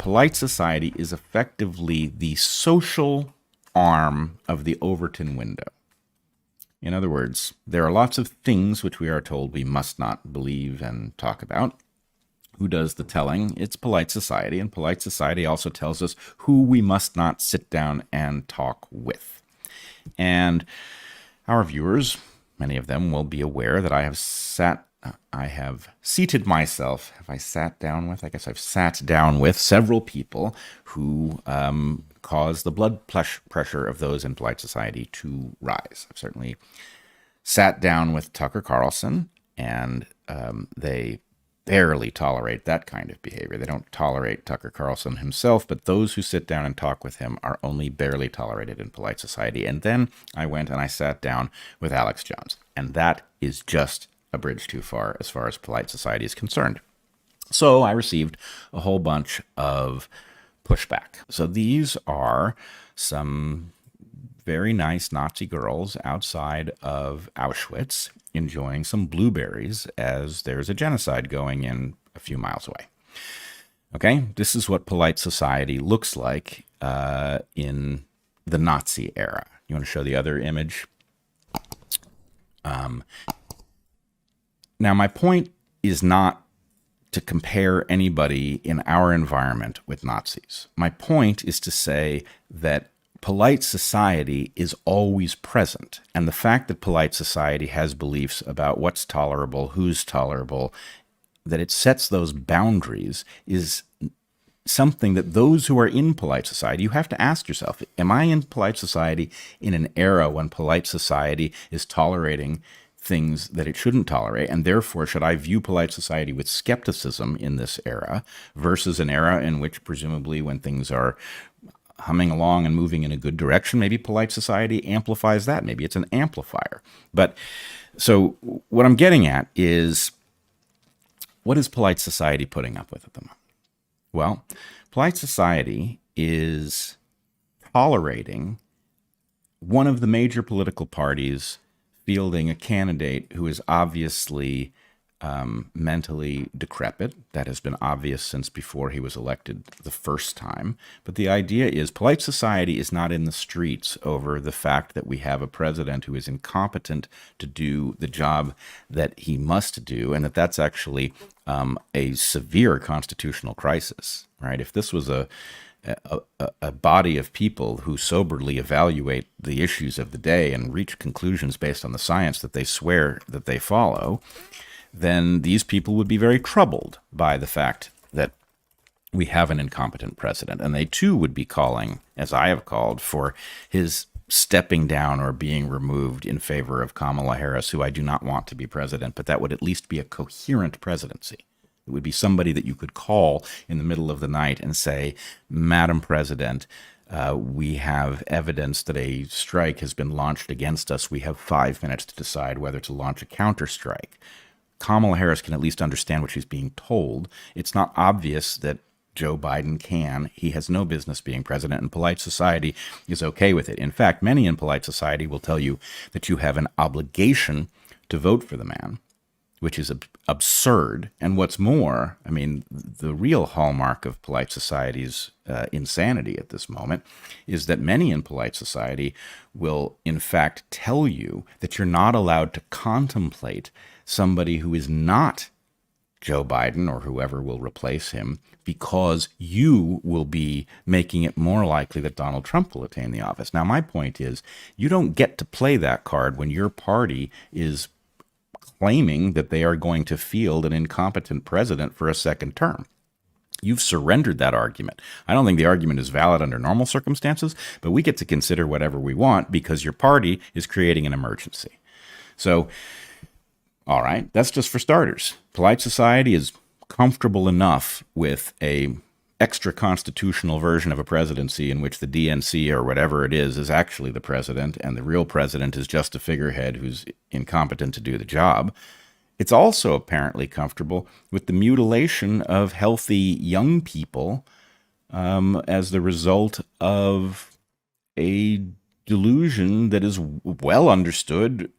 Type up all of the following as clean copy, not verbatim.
polite society is effectively the social arm of the Overton window. In other words, there are lots of things which we are told we must not believe and talk about. Who does the telling? It's polite society, and polite society also tells us who we must not sit down and talk with. And our viewers, many of them, will be aware that I have seated myself. Have I sat down with? I guess I've sat down with several people who cause the blood pressure of those in polite society to rise. I've certainly sat down with Tucker Carlson, and they barely tolerate that kind of behavior. They don't tolerate Tucker Carlson himself, but those who sit down and talk with him are only barely tolerated in polite society. And then I went and I sat down with Alex Jones, and that is just a bridge too far as polite society is concerned. So I received a whole bunch of pushback. So these are some very nice Nazi girls outside of Auschwitz enjoying some blueberries as there's a genocide going in a few miles away. Okay, this is what polite society looks like in the Nazi era. You want to show the other image? Now, my point is not to compare anybody in our environment with Nazis. My point is to say that polite society is always present, and the fact that polite society has beliefs about what's tolerable, who's tolerable, that it sets those boundaries is something that those who are in polite society, you have to ask yourself, am I in polite society in an era when polite society is tolerating things that it shouldn't tolerate, and therefore should I view polite society with skepticism in this era versus an era in which presumably when things are humming along and moving in a good direction, maybe polite society amplifies that. Maybe it's an amplifier. But so what I'm getting at is, what is polite society putting up with at the moment? Well, polite society is tolerating one of the major political parties fielding a candidate who is obviously mentally decrepit. That has been obvious since before he was elected the first time. But the idea is polite society is not in the streets over the fact that we have a president who is incompetent to do the job that he must do, and that's actually a severe constitutional crisis, right? If this was a body of people who soberly evaluate the issues of the day and reach conclusions based on the science that they swear that they follow, then these people would be very troubled by the fact that we have an incompetent president. And they too would be calling, as I have called, for his stepping down or being removed in favor of Kamala Harris, who I do not want to be president, but that would at least be a coherent presidency. It would be somebody that you could call in the middle of the night and say, Madam President, we have evidence that a strike has been launched against us. We have 5 minutes to decide whether to launch a counterstrike. Kamala Harris can at least understand what she's being told. It's not obvious that Joe Biden can. He has no business being president, and polite society is okay with it. In fact, many in polite society will tell you that you have an obligation to vote for the man, which is absurd. And what's more, I mean, the real hallmark of polite society's insanity at this moment is that many in polite society will, in fact, tell you that you're not allowed to contemplate somebody who is not Joe Biden or whoever will replace him, because you will be making it more likely that Donald Trump will attain the office. Now, my point is, you don't get to play that card when your party is claiming that they are going to field an incompetent president for a second term. You've surrendered that argument. I don't think the argument is valid under normal circumstances, but we get to consider whatever we want because your party is creating an emergency. So, all right, that's just for starters. Polite society is comfortable enough with a extra constitutional version of a presidency in which the DNC or whatever it is actually the president, and the real president is just a figurehead who's incompetent to do the job. It's also apparently comfortable with the mutilation of healthy young people as the result of a delusion that is well understood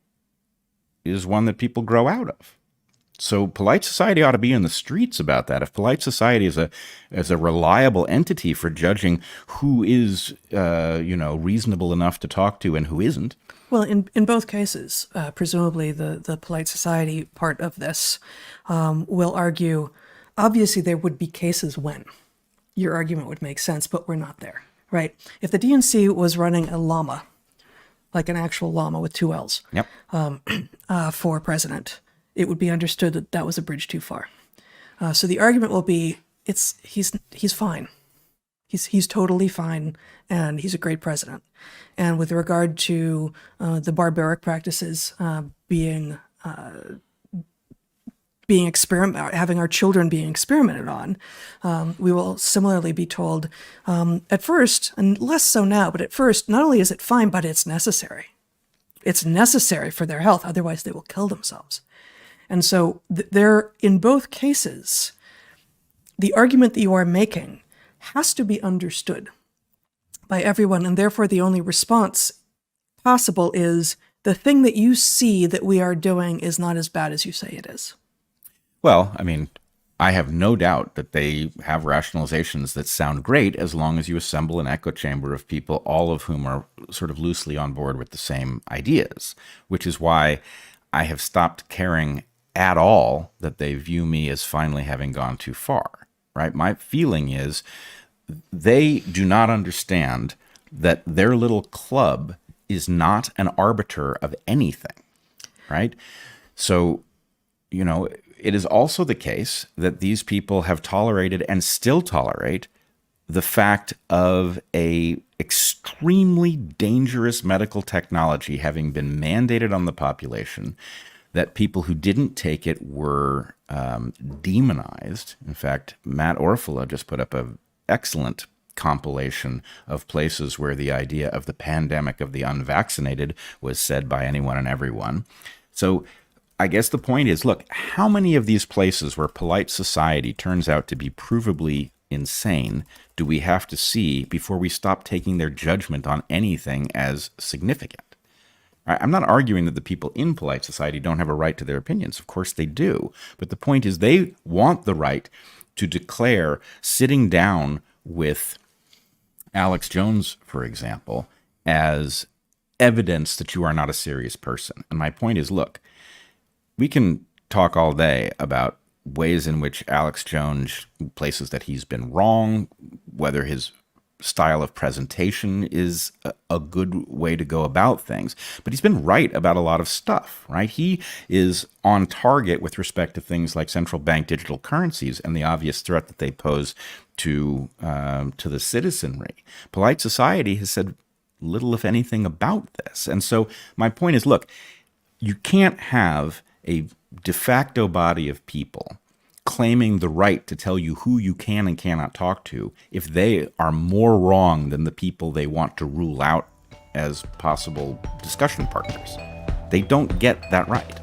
is one that people grow out of. So polite society ought to be in the streets about that. If polite society is a reliable entity for judging who is reasonable enough to talk to and who isn't. Well, in both cases, presumably the polite society part of this will argue, obviously there would be cases when your argument would make sense, but we're not there, right? If the DNC was running a llama, like an actual llama with two L's, Yep. For president, it would be understood that that was a bridge too far. So the argument will be, he's fine. He's totally fine, and he's a great president. And with regard to the barbaric practices having our children being experimented on, we will similarly be told at first, and less so now, but at first, not only is it fine, but it's necessary. It's necessary for their health, otherwise they will kill themselves. And so in both cases, the argument that you are making has to be understood by everyone, and therefore the only response possible is the thing that you see that we are doing is not as bad as you say it is. Well, I mean, I have no doubt that they have rationalizations that sound great as long as you assemble an echo chamber of people, all of whom are sort of loosely on board with the same ideas, which is why I have stopped caring at all that they view me as finally having gone too far, right? My feeling is they do not understand that their little club is not an arbiter of anything, right? So, it is also the case that these people have tolerated and still tolerate the fact of a extremely dangerous medical technology having been mandated on the population, that people who didn't take it were demonized. In fact, Matt Orfala just put up an excellent compilation of places where the idea of the pandemic of the unvaccinated was said by anyone and everyone. So I guess the point is, look, how many of these places where polite society turns out to be provably insane do we have to see before we stop taking their judgment on anything as significant? I'm not arguing that the people in polite society don't have a right to their opinions. Of course they do. But the point is they want the right to declare sitting down with Alex Jones, for example, as evidence that you are not a serious person. And my point is, look, we can talk all day about ways in which Alex Jones, places that he's been wrong, whether his style of presentation is a good way to go about things. But he's been right about a lot of stuff, right? He is on target with respect to things like central bank digital currencies and the obvious threat that they pose to the citizenry. Polite society has said little, if anything, about this. And so my point is, look, you can't have a de facto body of people claiming the right to tell you who you can and cannot talk to if they are more wrong than the people they want to rule out as possible discussion partners. They don't get that right.